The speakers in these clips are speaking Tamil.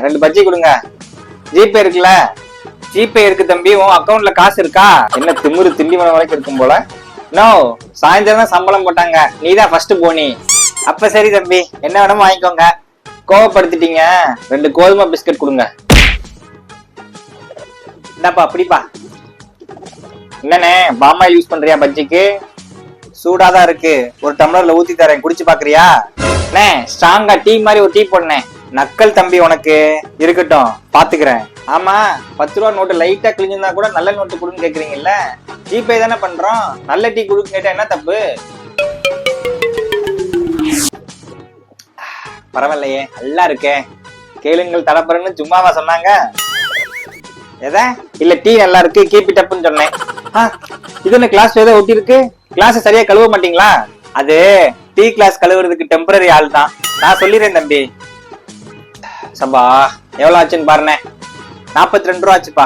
2 பஜ்ஜி கொடுங்க. ஜிபே இருக்குல்ல? ஜிபே இருக்கு தம்பி. உன் அக்கௌண்ட்ல காசு இருக்கா? என்ன திமிரு திண்டிவனம் வரைக்கும் இருக்கும் போல. நோ, சாயந்தரம் தான் சம்பளம் போட்டாங்க. நீதான் ஃபர்ஸ்ட் போனி. அப்ப சரி தம்பி, என்ன வேணுமோ வாங்கிக்கோங்க. கோவப்படுத்திட்டீங்க. 2 கோதுமை பிஸ்கட் கொடுங்க. என்னப்பா அப்படிப்பா? என்னண்ணே பாமாயில் யூஸ் பண்றியா பஜ்ஜிக்கு? சூடாதான் இருக்கு. ஒரு டம்ளர்ல ஊத்தி தரேன், குடிச்சு பாக்குறியா? அண்ணே ஸ்ட்ராங்கா டீ மாதிரி ஒரு டீ போடுனேன். நக்கல் தம்பி உனக்கு. இருக்கட்டும், பாத்துக்கிறேன். ஆமா, 10 ரூபா நோட்டு லைட்டா கிழிஞ்சிருந்தா கூட நல்ல நோட்டு கொடுன்னு கேக்குறீங்கல்ல? ஜிபே தானே பண்றோம். நல்ல டீ கொடுன்னு கேட்டா என்ன தப்பு? பரவாயில்லையே, நல்லா இருக்கே. கேளுங்கள் தலப்பறன்னு சும்மாவா சொன்னாங்க? எதா இல்ல டீ நல்லா இருக்கு கீப் இட் அப்னு சொன்னேன். இது என்ன கிளாஸ் ஏதோ ஒட்டி இருக்கு? கிளாஸ் சரியா கழுவ மாட்டீங்களா? அது டீ கிளாஸ் கழுவுறதுக்கு டெம்பரரி ஆள் தான். நான் சொல்லிடுறேன் தம்பி. சம்பா எவ்வளவு ஆச்சுன்னு பாருண்ணே. 42 ரூபா ஆச்சுப்பா.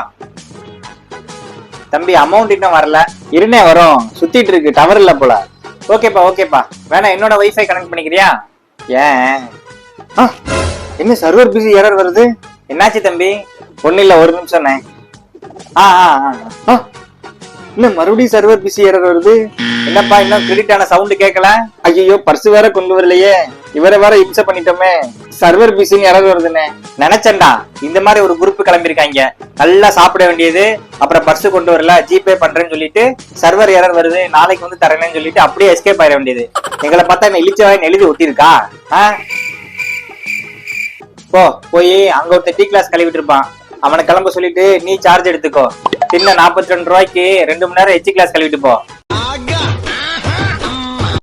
தம்பி அமௌண்ட் இன்னும் வரல. இருனே வரும், சுத்திட்டு இருக்கு, டவர் இல்ல போல. ஓகேப்பா ஓகேப்பா, வேணா என்னோட வைஃபை கனெக்ட் பண்ணிக்கிறியா? ஏன் என்ன சர்வர் பிஸி எரர் வருது? என்னாச்சு தம்பி? ஒண்ணு இல்ல, ஒரு நிமிஷம். இன்னும் மறுபடியும் சர்வர் பிஸி எரர் வருது. என்னப்பா இன்னும் கிரெடிட் ஆன சவுண்ட் கேட்கல? ஐயோ பர்ஸ் வேற கொண்டு வரலையே. இவரை வேற இம்சை பண்ணிட்டோமே. சர்வர் பிஸின்னு எரர் வருதுன்னு நினைச்சேன்டா. இந்த மாதிரி ஒரு குரூப் கிளம்பிருக்காங்க. நல்லா சாப்பிட வேண்டியது, அப்புறம் பர்ஸ் கொண்டு வரல, ஜிபே பண்றேன்னு சொல்லிட்டு சர்வர் எரர் வருது, நாளைக்கு வந்து தரேன்னு சொல்லிட்டு அப்படியே எஸ்கேப் ஆயிட வேண்டியது. எங்களை பார்த்தா என்ன இழிச்சவாயின்னு எழுதி ஒட்டிருக்கா? போய் அங்க ஒருத்தர் டீ கிளாஸ் கழுவிட்டு இருப்பான். அவனை கிளம்ப சொல்லிட்டு நீ சார்ஜ் எடுத்துக்கோ. சின்ன 42 ரூபாய்க்கு 2 மணி நேரம் எச்சி கிளாஸ் கழுவிட்டு போ.